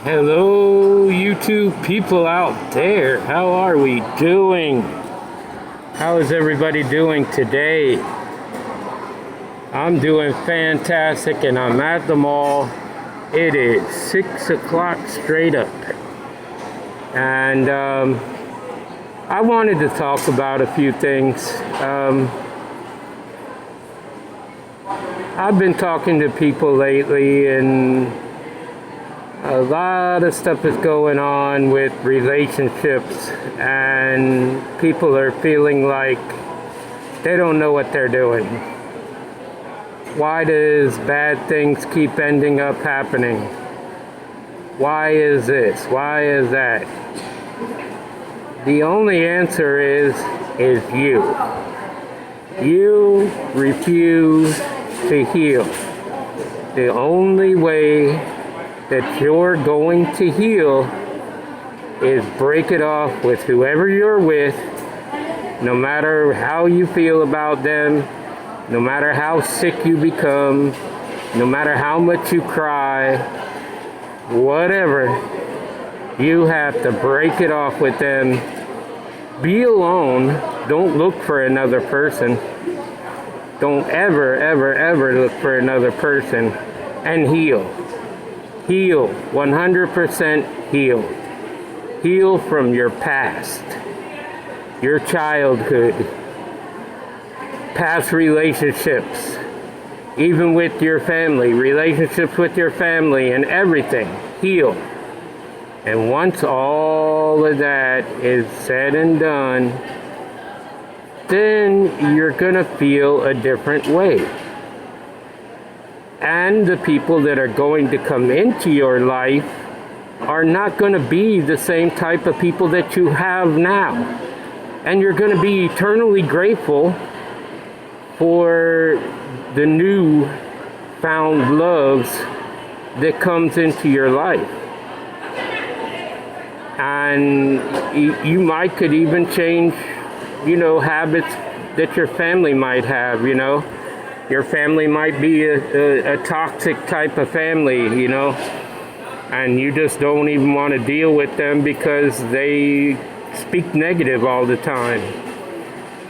Hello, YouTube people out there. How are we doing? How is everybody doing today? I'm doing fantastic and I'm at the mall. It is 6 o'clock straight up. And I wanted to talk about a few things. I've been talking to people lately, and a lot of stuff is going on with relationships, and people are feeling like they don't know what they're doing. Why does bad things keep ending up happening? Why is this? Why is that? The only answer is you. You refuse to heal. The only way that you're going to heal is break it off with whoever you're with, no matter how you feel about them, no matter how sick you become, no matter how much you cry, whatever, you have to break it off with them. Be alone. Don't look for another person. Don't ever look for another person, and heal. Heal. 100% heal. Heal from your past, your childhood, past relationships, even with your family, relationships with your family and everything. Heal. And once all of that is said and done, then you're gonna feel a different way. And the people that are going to come into your life are not gonna be the same type of people that you have now. And you're gonna be eternally grateful for the new found loves that comes into your life. And you might could even change, habits that your family might have. Your family might be a toxic type of family, and you just don't even want to deal with them because they speak negative all the time.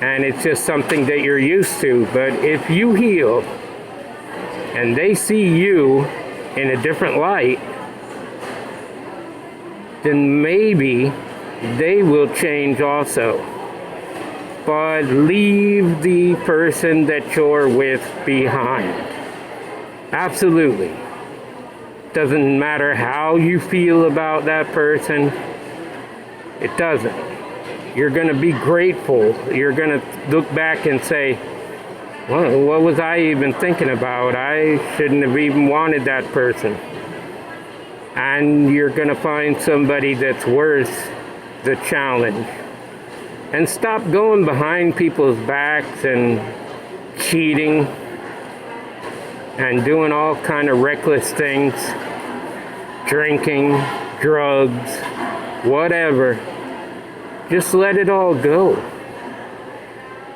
And it's just something that you're used to. But if you heal and they see you in a different light, then maybe they will change also. But leave the person that you're with behind. Absolutely. Doesn't matter how you feel about that person. It doesn't. You're going to be grateful. You're going to look back and say, well, what was I even thinking about? I shouldn't have even wanted that person. And you're going to find somebody that's worth the challenge. And stop going behind people's backs and cheating and doing all kind of reckless things, drinking, drugs, whatever. Just let it all go.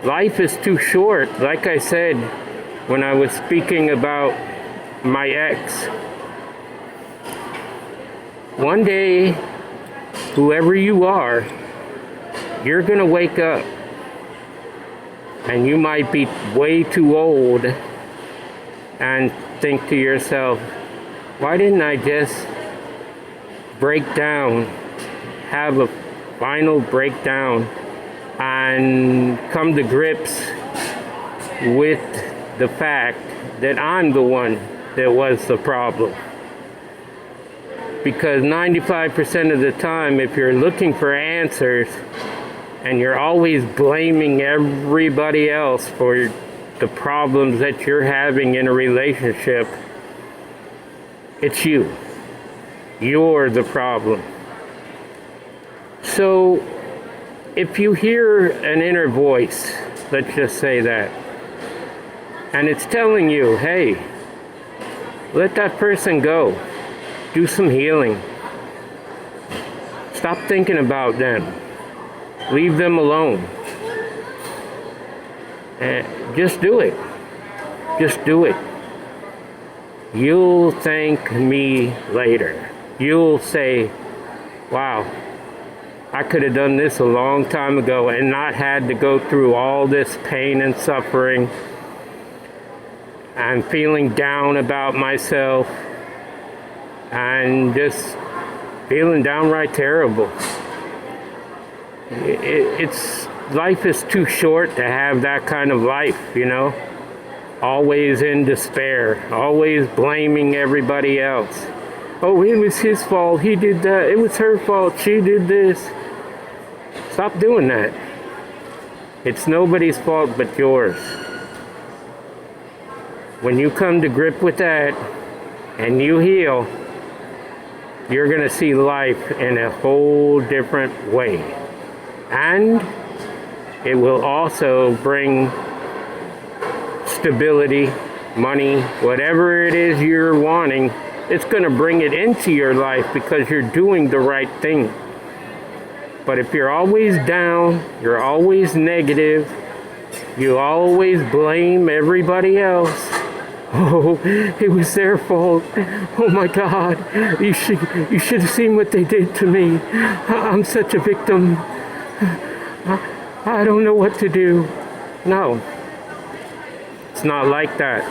Life is too short. Like I said when I was speaking about my ex, one day, whoever you are, you're going to wake up and you might be way too old and think to yourself, why didn't I just break down, have a final breakdown, and come to grips with the fact that I'm the one that was the problem? Because 95% of the time, if you're looking for answers and you're always blaming everybody else for the problems that you're having in a relationship, it's you. You're the problem. So if you hear an inner voice, let's just say that, and it's telling you, hey, let that person go. Do some healing. Stop thinking about them. Leave them alone. Just do it. Just do it. You'll thank me later. you'll say, wow, I could have done this a long time ago and not had to go through all this pain and suffering and feeling down about myself and just feeling downright terrible. It's life is too short to have that kind of life, you know? Always in despair, always blaming everybody else. Oh, it was his fault, he did that. It was her fault, she did this. Stop doing that. It's nobody's fault but yours. When you come to grip with that and you heal, you're going to see life in a whole different way. And it will also bring stability, money, whatever it is you're wanting. It's going to bring it into your life because you're doing the right thing. But if you're always down, you're always negative, you always blame everybody else. Oh, it was their fault. Oh my God, you should have seen what they did to me. I'm such a victim. I don't know what to do. No, it's not like that.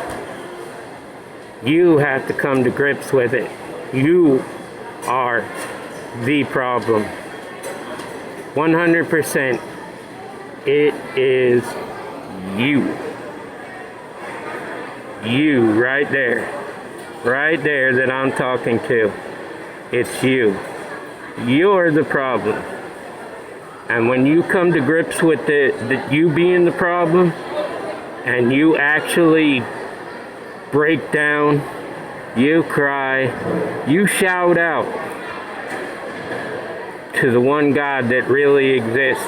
You have to come to grips with it. You are the problem. 100%. It is you. You right there that I'm talking to. It's you. You're the problem. And when you come to grips with that you being the problem, and you actually break down, you cry, you shout out to the one God that really exists,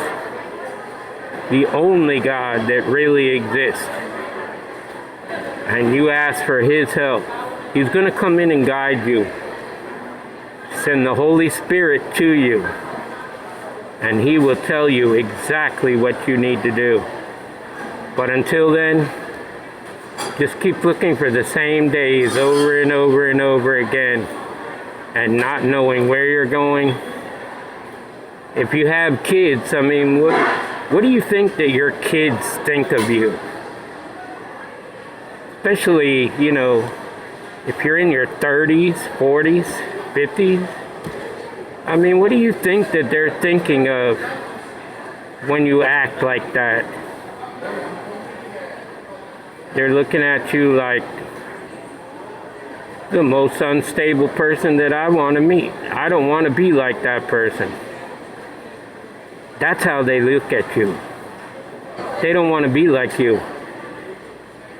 the only God that really exists, and you ask for his help, he's going to come in and guide you, send the Holy Spirit to you, and he will tell you exactly what you need to do. But until then, just keep looking for the same days over and over and over again and not knowing where you're going. If you have kids, I mean, what do you think that your kids think of you? Especially, you know, if you're in your 30s, 40s, 50s. I mean, what do you think that they're thinking of when you act like that? They're looking at you like the most unstable person that I want to meet. I don't want to be like that person. That's how they look at you. They don't want to be like you.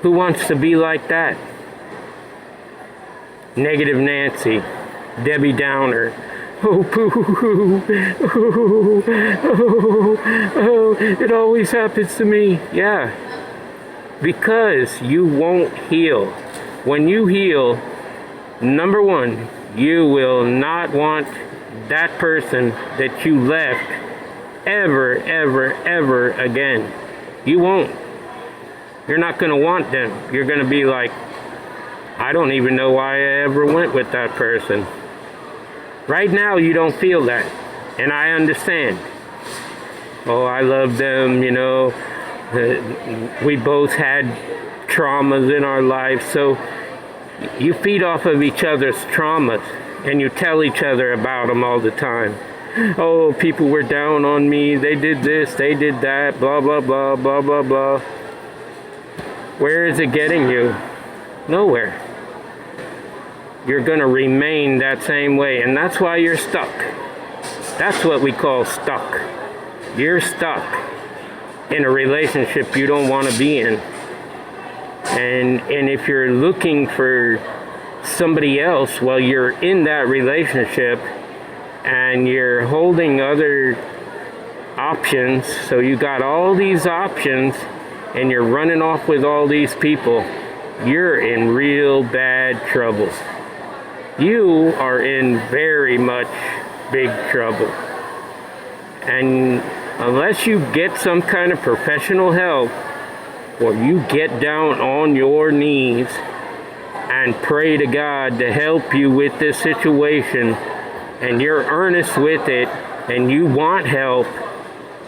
Who wants to be like that? Negative Nancy, Debbie Downer. Oh, boo-hoo-hoo. Oh, it always happens to me. Yeah, because you won't heal. When you heal, number one, you will not want that person that you left ever, ever, ever again. You won't. You're not going to want them. You're going to be like, I don't even know why I ever went with that person. Right now, you don't feel that. And I understand. Oh, I love them, you know. We both had traumas in our life. So you feed off of each other's traumas. And you tell each other about them all the time. Oh, people were down on me. They did this, they did that, blah, blah, blah, blah, blah, blah. Where is it getting you? Nowhere. You're going to remain that same way, and that's why you're stuck. That's what we call stuck. You're stuck in a relationship you don't want to be in. And if you're looking for somebody else while you're in that relationship and you're holding other options, so you got all these options and you're running off with all these people, you're in real bad trouble. You are in very much big trouble. And unless you get some kind of professional help, or you get down on your knees and pray to God to help you with this situation, and you're earnest with it, and you want help,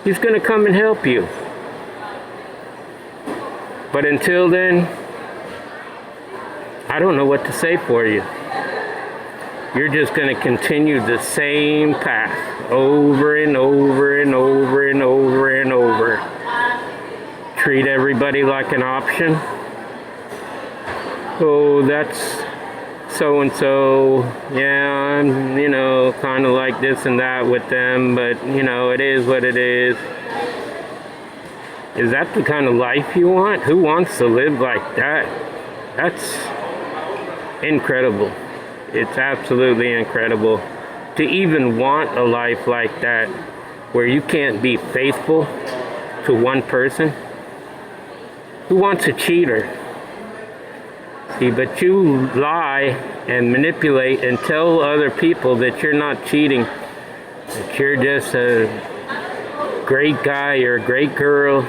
He's going to come and help you. But until then, I don't know what to say for you. You're just going to continue the same path over and over and over and over and over. Treat everybody like an option. Oh, that's so-and-so. Yeah, I'm, kind of like this and that with them, but, it is what it is. Is that the kind of life you want? Who wants to live like that? That's incredible. It's absolutely incredible to even want a life like that where you can't be faithful to one person. Who wants a cheater? See, but you lie and manipulate and tell other people that you're not cheating, that you're just a great guy or a great girl.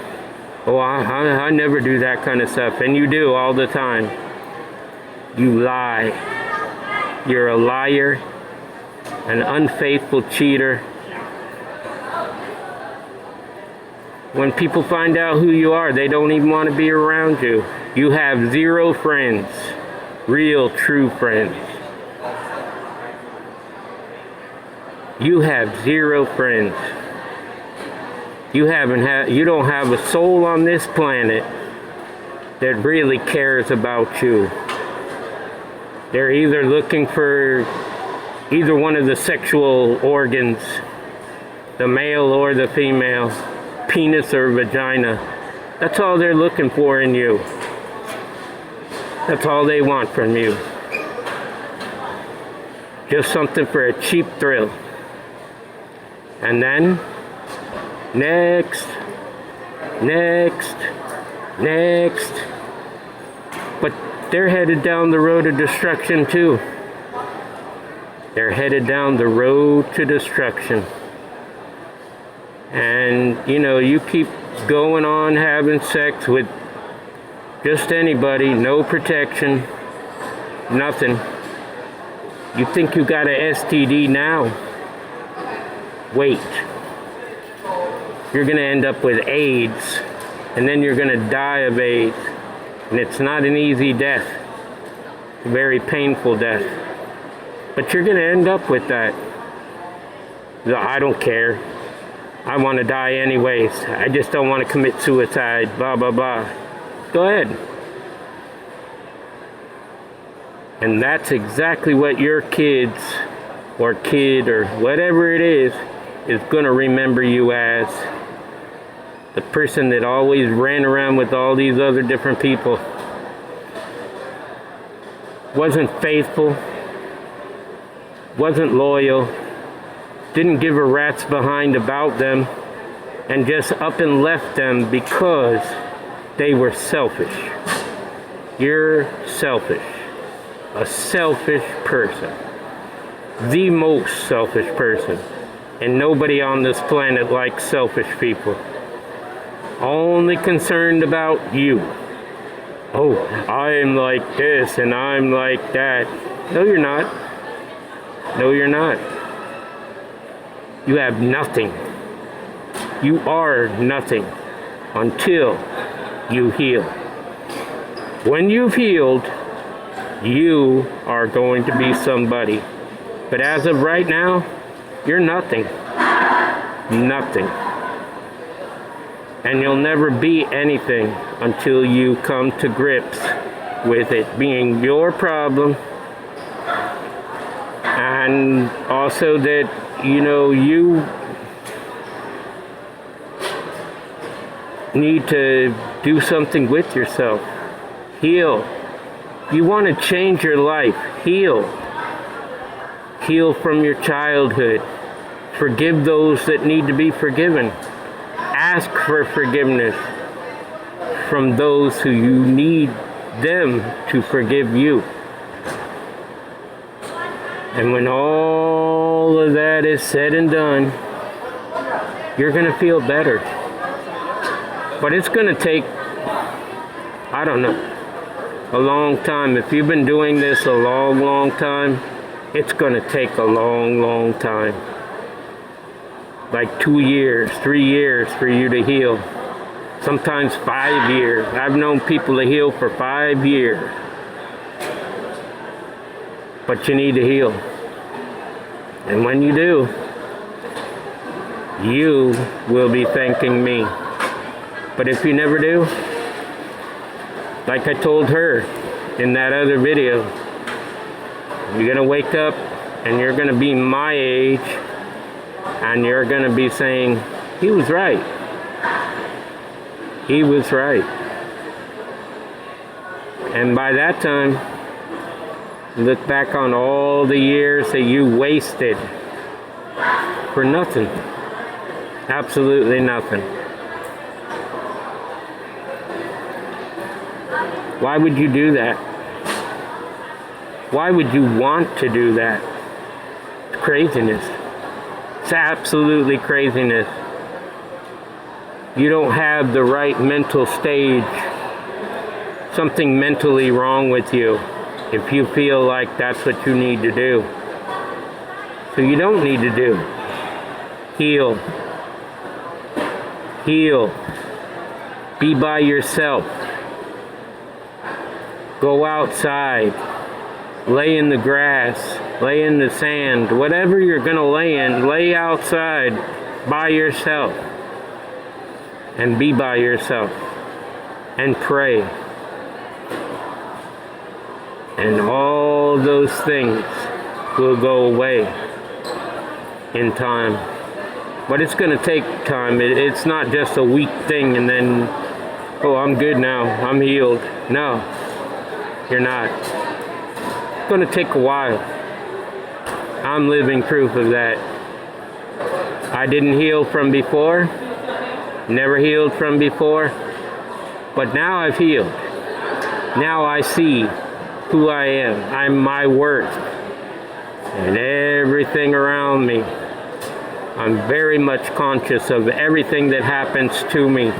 Oh, I never do that kind of stuff. And you do all the time. You lie. You're a liar, an unfaithful cheater. When people find out who you are, they don't even want to be around you. You have 0 friends, real, true friends. You have 0 friends. You don't have a soul on this planet that really cares about you. They're either looking for either one of the sexual organs, the male or the female, penis or vagina. That's all they're looking for in you. That's all they want from you. Just something for a cheap thrill. And then, next. But they're headed down the road of destruction too. They're headed down the road to destruction. And, you keep going on having sex with just anybody, no protection, nothing. You think you got an STD now? Wait. You're going to end up with AIDS, and then you're going to die of AIDS. And it's not an easy death, a very painful death. But you're going to end up with that. I don't care. I want to die anyways. I just don't want to commit suicide, blah, blah, blah. Go ahead. And that's exactly what your kids or kid or whatever it is going to remember you as. The person that always ran around with all these other different people. Wasn't faithful. Wasn't loyal. Didn't give a rat's behind about them. And just up and left them because they were selfish. You're selfish. A selfish person. The most selfish person. And nobody on this planet likes selfish people. Only concerned about you. Oh, I'm like this and I'm like that. No, you're not. No, you're not. You have nothing. You are nothing until you heal. When you've healed, you are going to be somebody. But as of right now, you're nothing. Nothing. And you'll never be anything until you come to grips with it being your problem. And also that, you need to do something with yourself. Heal. You want to change your life. Heal. Heal from your childhood. Forgive those that need to be forgiven. Ask for forgiveness from those who you need them to forgive you. And when all of that is said and done, you're going to feel better. But it's going to take, a long time. If you've been doing this a long, long time, it's going to take a long, long time. Like 2 years, 3 years for you to heal. Sometimes 5 years. I've known people to heal for 5 years. But you need to heal. And when you do, you will be thanking me. But if you never do, like I told her in that other video, you're going to wake up and you're going to be my age and you're going to be saying, he was right. He was right. And by that time, look back on all the years that you wasted for nothing. Absolutely nothing. Why would you do that? Why would you want to do that? It's craziness. It's absolutely craziness. You don't have the right mental stage. Something mentally wrong with you if you feel like that's what you need to do. So you don't need to do. Heal. Heal. Be by yourself. Go outside. Lay in the grass. Lay in the sand. Whatever you're going to lay in, lay outside by yourself. And be by yourself. And pray. And all those things will go away in time. But it's going to take time. It's not just a week thing and then, oh, I'm good now. I'm healed. No, you're not. It's going to take a while. I'm living proof of that. I didn't heal from before. Never healed from before. But now I've healed. Now I see who I am. I'm my worth. And everything around me. I'm very much conscious of everything that happens to me.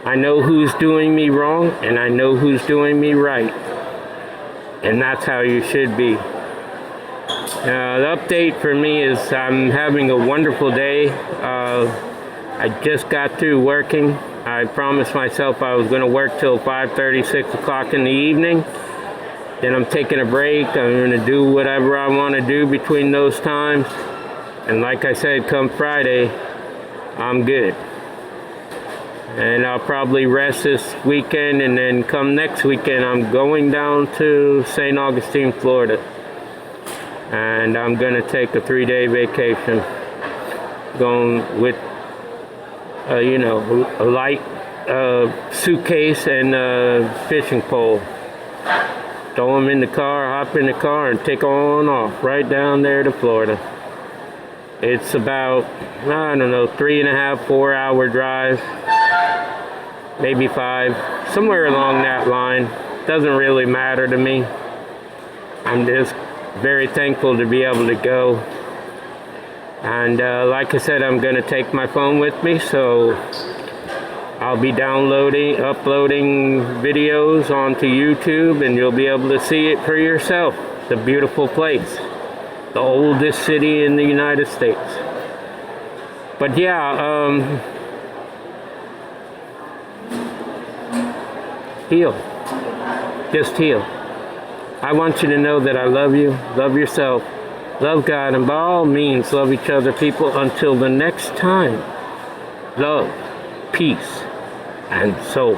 I know who's doing me wrong, and I know who's doing me right. And that's how you should be. The update for me is I'm having a wonderful day. I just got through working. I promised myself I was going to work till 5:30, 6 o'clock in the evening. Then I'm taking a break. I'm going to do whatever I want to do between those times. And like I said, come Friday, I'm good. And I'll probably rest this weekend, and then come next weekend, I'm going down to St. Augustine, Florida. And I'm going to take a 3-day vacation. Going with, a light suitcase and a fishing pole. Throw them in the car, hop in the car, and take on off right down there to Florida. It's about, 3.5, 4 hour drive, maybe 5, somewhere along that line. Doesn't really matter to me. I'm just very thankful to be able to go. And like I said, I'm going to take my phone with me, so I'll be uploading videos onto YouTube, and you'll be able to see it for yourself. It's a beautiful place. The oldest city in the United States. But yeah, heal. Just heal. I want you to know that I love you, love yourself, love God, and by all means, love each other, people. Until the next time, love, peace, and soul.